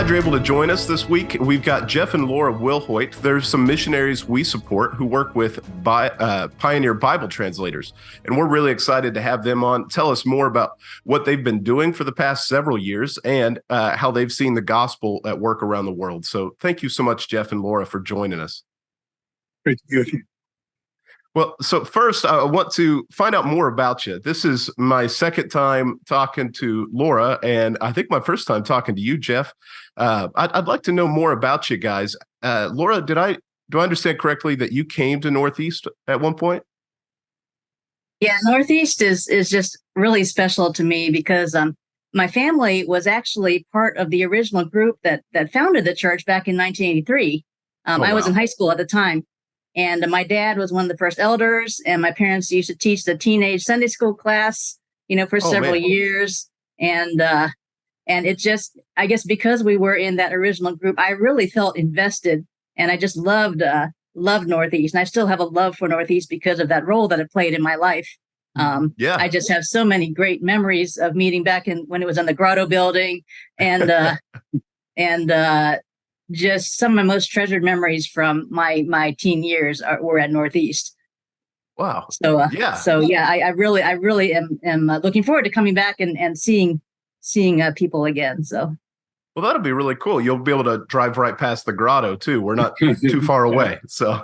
glad you're able to join us this week. We've got Jeff and Laura Wilhoit. There's some missionaries we support who work with Pioneer Bible translators, and we're really excited to have them on. Tell us more about what they've been doing for the past several years and how they've seen the gospel at work around the world. So thank you so much, Jeff and Laura, for joining us. Great to be with you. Well, so first, I want to find out more about you. This is my second time talking to Laura, and I think my first time talking to you, Jeff. I'd like to know more about you guys. Laura, do I understand correctly that you came to Northeast at one point? Yeah, Northeast is just really special to me because my family was actually part of the original group that founded the church back in 1983. I was in high school at the time. And my dad was one of the first elders, and my parents used to teach the teenage Sunday school class, for several years. And it just, I guess, because we were in that original group, I really felt invested, and I just loved Northeast. And I still have a love for Northeast because of that role that it played in my life. I just have so many great memories of meeting back when it was in the Grotto building, and just some of my most treasured memories from my teen years were at Northeast. Wow. I really am looking forward to coming back and seeing people again. So. Well, that'll be really cool. You'll be able to drive right past the grotto too. We're not too far away. So,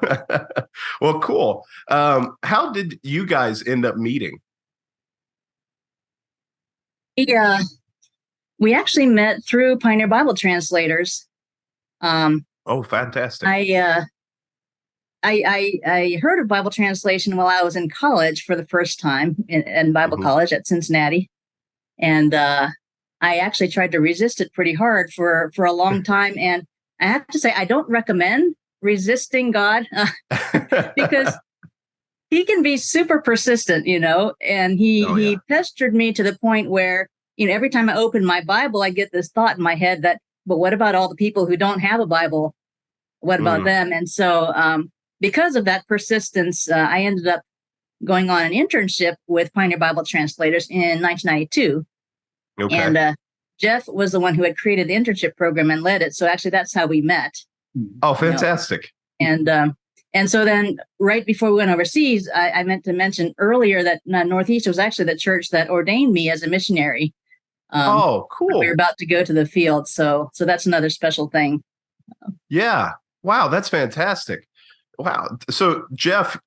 well, cool. How did you guys end up meeting? Yeah, we actually met through Pioneer Bible translators. Oh, fantastic. I heard of Bible translation while I was in college for the first time in Bible college at Cincinnati. And I actually tried to resist it pretty hard for a long time. And I have to say, I don't recommend resisting God because he can be super persistent, and he pestered me to the point where, every time I open my Bible, I get this thought in my head that, but what about all the people who don't have a Bible? What about them? And so because of that persistence, I ended up going on an internship with Pioneer Bible translators in 1992. Okay. And Jeff was the one who had created the internship program and led it. So actually, that's how we met. Oh, fantastic. And so then right before we went overseas, I meant to mention earlier that Northeast was actually the church that ordained me as a missionary. Oh, cool. We're about to go to the field. So that's another special thing. Yeah. Wow. That's fantastic. Wow. So Jeff,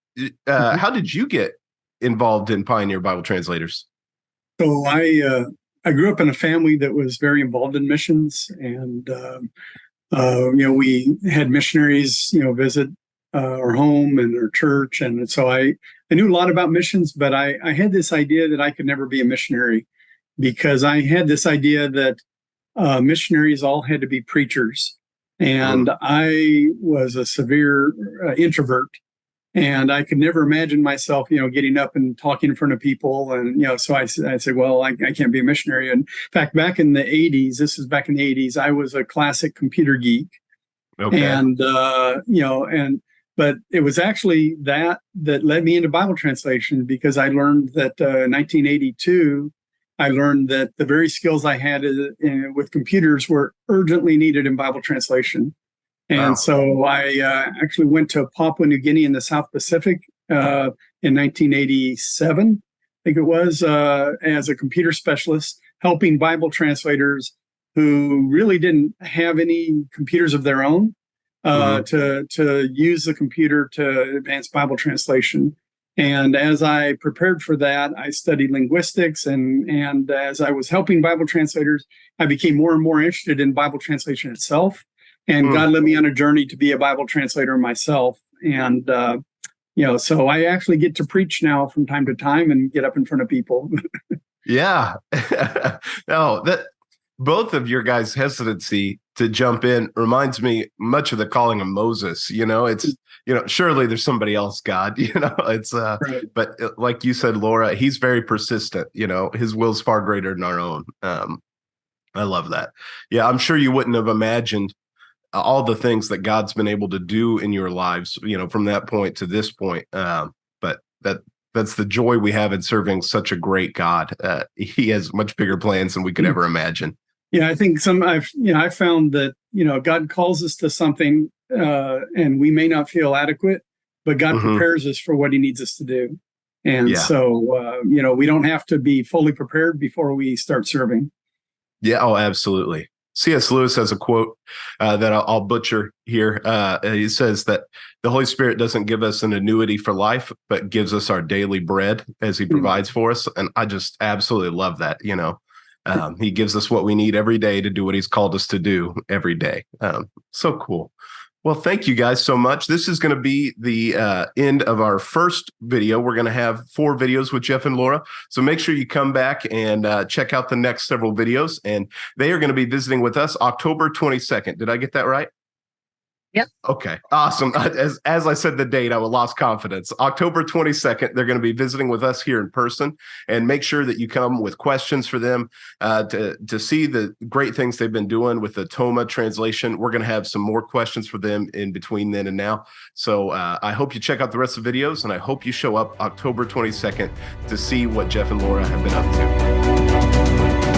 how did you get involved in Pioneer Bible Translators? So I grew up in a family that was very involved in missions, and, we had missionaries, visit our home and our church. And so I knew a lot about missions, but I had this idea that I could never be a missionary, because I had this idea that missionaries all had to be preachers. And I was a severe introvert, and I could never imagine myself, getting up and talking in front of people. And, so I said, well, I can't be a missionary. And in fact, back in the 80s, I was a classic computer geek. Okay. And, but it was actually that led me into Bible translation, because I learned that in 1982, I learned that the very skills I had with computers were urgently needed in Bible translation. And so I actually went to Papua New Guinea in the South Pacific in 1987, I think it was, as a computer specialist, helping Bible translators who really didn't have any computers of their own to use the computer to advance Bible translation. And as I prepared for that, I studied linguistics, and as I was helping Bible translators, I became more and more interested in Bible translation itself. And God led me on a journey to be a Bible translator myself. And, so I actually get to preach now from time to time and get up in front of people. Yeah. No, both of your guys' hesitancy to jump in reminds me much of the calling of Moses. It's, surely there's somebody else, God, it's, right. But like you said, Laura, he's very persistent, his will's far greater than our own. I love that. Yeah. I'm sure you wouldn't have imagined all the things that God's been able to do in your lives, from that point to this point. But that's the joy we have in serving such a great God. He has much bigger plans than we could ever imagine. Yeah, I think I've found that, God calls us to something, and we may not feel adequate, but God prepares us for what he needs us to do. And so, we don't have to be fully prepared before we start serving. Yeah. Oh, absolutely. C.S. Lewis has a quote that I'll butcher here. He says that the Holy Spirit doesn't give us an annuity for life, but gives us our daily bread as he provides for us. And I just absolutely love that. He gives us what we need every day to do what he's called us to do every day. So cool. Well, thank you guys so much. This is going to be the end of our first video. We're going to have 4 videos with Jeff and Laura. So make sure you come back and check out the next several videos. And they are going to be visiting with us October 22nd. Did I get that right? Yep. Okay, awesome. As I said the date, I lost confidence. October 22nd, they're going to be visiting with us here in person, and make sure that you come with questions for them to see the great things they've been doing with the Toma translation. We're going to have some more questions for them in between then and now. So I hope you check out the rest of the videos, and I hope you show up October 22nd to see what Jeff and Laura have been up to.